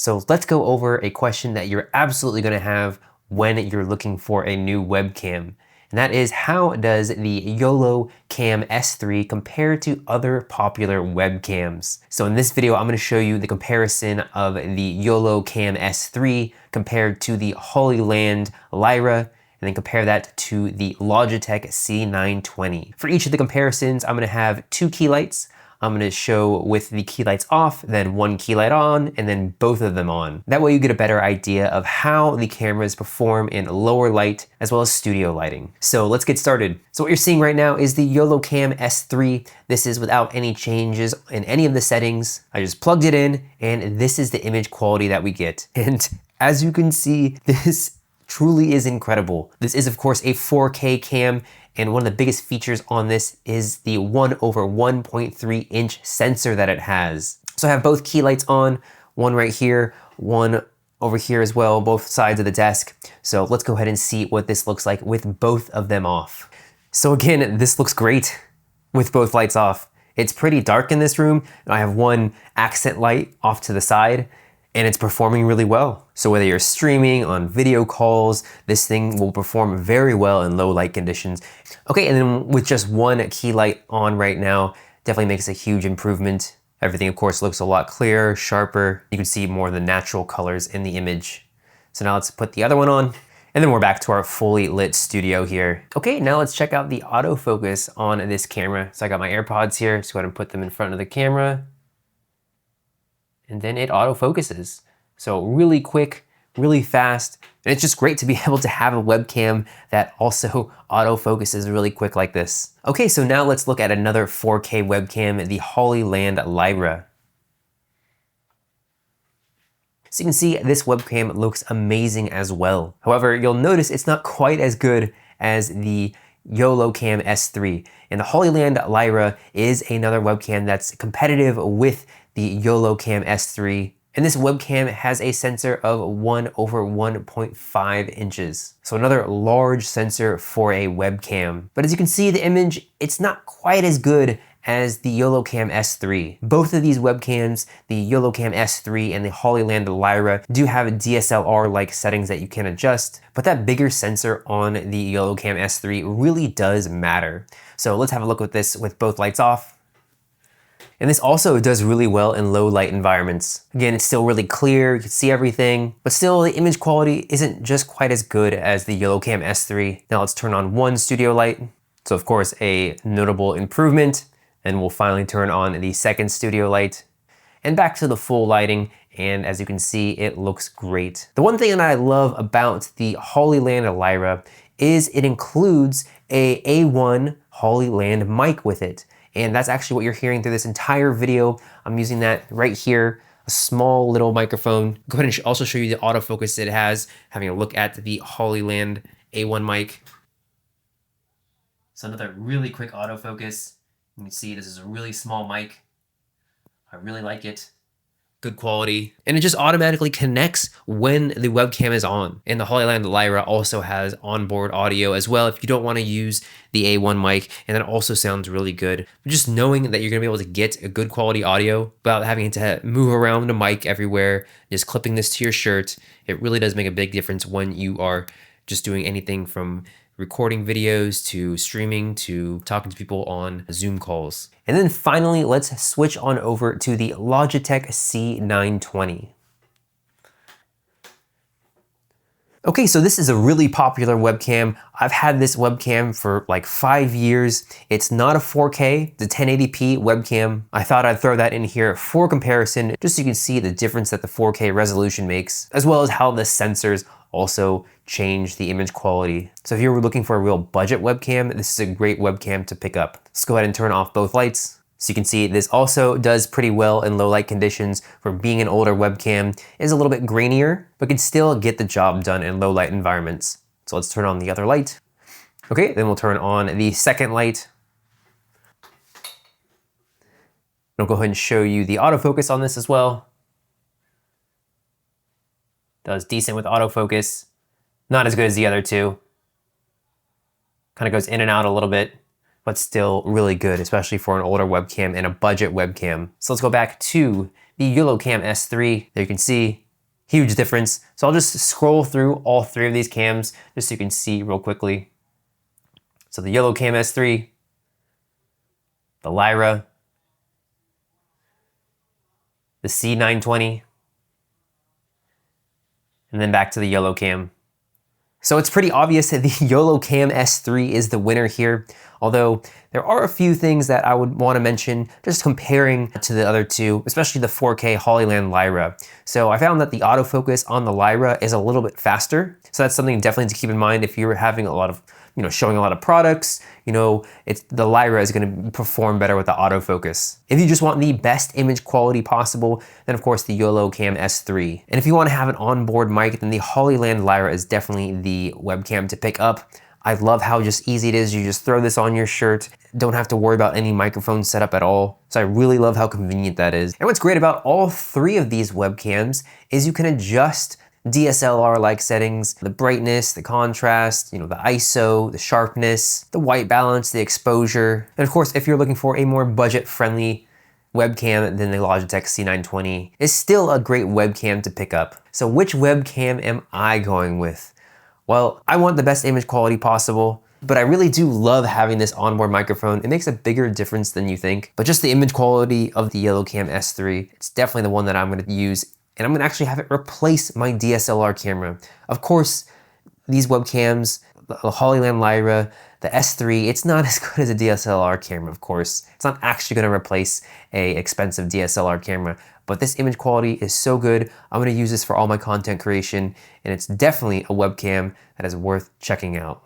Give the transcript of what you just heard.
So let's go over a question that you're absolutely going to have when you're looking for a new webcam. And that is, how does the Yolocam S3 compare to other popular webcams? So in this video, I'm going to show you the comparison of the Yolocam S3 compared to the Hollyland Lyra, and then compare that to the Logitech C920. For each of the comparisons, I'm going to have 2 key lights. I'm going to show with the key lights off, then 1 key light on, and then both of them on. That way you get a better idea of how the cameras perform in lower light as well as studio lighting. So let's get started. So what you're seeing right now is the Yolocam S3. This is without any changes in any of the settings. I just plugged it in, and this is the image quality that we get. And as you can see, this truly is incredible. This is of course a 4K cam, and one of the biggest features on this is the 1/1.3 inch sensor that it has. So I have both key lights on, one right here, one over here as well, both sides of the desk. So let's go ahead and see what this looks like with both of them off. So again, this looks great with both lights off. It's pretty dark in this room. I have one accent light off to the side, and it's performing really well. So whether you're streaming on video calls, this thing will perform very well in low light conditions. Okay, and then with just one key light on right now, definitely makes a huge improvement. Everything of course looks a lot clearer, sharper. You can see more of the natural colors in the image. So now let's put the other one on, and then we're back to our fully lit studio here. Okay, now let's check out the autofocus on this camera. So I got my AirPods here, so go ahead and put them in front of the camera. And then it autofocuses. So really quick, really fast, and it's just great to be able to have a webcam that also autofocuses really quick like this. Okay, so now let's look at another 4K webcam, the Hollyland Lyra. So you can see this webcam looks amazing as well. However, you'll notice it's not quite as good as the Yolocam S3. And the Hollyland Lyra is another webcam that's competitive with the Yolocam S3. And this webcam has a sensor of 1/1.5 inches. So another large sensor for a webcam. But as you can see, the image, it's not quite as good as the Yolocam S3. Both of these webcams, the Yolocam S3 and the Hollyland Lyra, do have DSLR-like settings that you can adjust, but that bigger sensor on the Yolocam S3 really does matter. So let's have a look at this with both lights off. And this also does really well in low light environments. Again, it's still really clear, you can see everything, but still the image quality isn't just quite as good as the Yolocam S3. Now let's turn on one studio light. So of course, a notable improvement. And we'll finally turn on the second studio light and back to the full lighting. And as you can see, it looks great. The one thing that I love about the Hollyland Lyra is it includes a A1 Hollyland mic with it. And that's actually what you're hearing through this entire video. I'm using that right here, a small little microphone. Go ahead and also show you the autofocus it has, having a look at the Hollyland A1 mic. So another really quick autofocus. You can see this is a really small mic. I really like it. Good quality. And it just automatically connects when the webcam is on. And the Hollyland Lyra also has onboard audio as well if you don't want to use the A1 mic, and that also sounds really good. But just knowing that you're going to be able to get a good quality audio without having to move around the mic everywhere, just clipping this to your shirt, it really does make a big difference when you are just doing anything from recording videos to streaming to talking to people on Zoom calls. And then finally, let's switch on over to the Logitech C920. Okay, so this is a really popular webcam. I've had this webcam for like 5 years. It's not a 4K, it's a 1080p webcam. I thought I'd throw that in here for comparison, just so you can see the difference that the 4K resolution makes, as well as how the sensors also change the image quality. So if you're looking for a real budget webcam, this is a great webcam to pick up. Let's go ahead and turn off both lights. So you can see this also does pretty well in low light conditions. For being an older webcam, it is a little bit grainier, but can still get the job done in low light environments. So let's turn on the other light. Okay, then we'll turn on the second light. I'll go ahead and show you the autofocus on this as well. Does decent with autofocus. Not as good as the other two. Kind of goes in and out a little bit, but still really good, especially for an older webcam and a budget webcam. So let's go back to the Yolocam S3. There you can see Huge difference. So I'll just scroll through all three of these cams just so you can see real quickly. So the Yolocam S3, the Lyra, the C920, and then back to the Yolocam. So it's pretty obvious that the Yolocam S3 is the winner here, although there are a few things that I would want to mention just comparing to the other two, especially the 4K Hollyland Lyra. So I found that the autofocus on the Lyra is a little bit faster, so that's something definitely to keep in mind if you're having a lot of, showing a lot of products, the Lyra is going to perform better with the autofocus. If you just want the best image quality possible, then of course the Yolocam S3. And if you want to have an onboard mic, then the Hollyland Lyra is definitely the webcam to pick up. I love how just easy it is. You just throw this on your shirt, don't have to worry about any microphone setup at all. So I really love how convenient that is. And what's great about all three of these webcams is you can adjust DSLR-like settings, the brightness, the contrast, the ISO, the sharpness, the white balance, the exposure. And of course, if you're looking for a more budget-friendly webcam, then the Logitech C920 is still a great webcam to pick up. So which webcam am I going with? Well, I want the best image quality possible, but I really do love having this onboard microphone. It makes a bigger difference than you think. But just the image quality of the Yolocam S3, it's definitely the one that I'm gonna use, and I'm gonna actually have it replace my DSLR camera. Of course, these webcams, the Hollyland Lyra, the S3, it's not as good as a DSLR camera, of course. It's not actually gonna replace a expensive DSLR camera, but this image quality is so good. I'm gonna use this for all my content creation, and it's definitely a webcam that is worth checking out.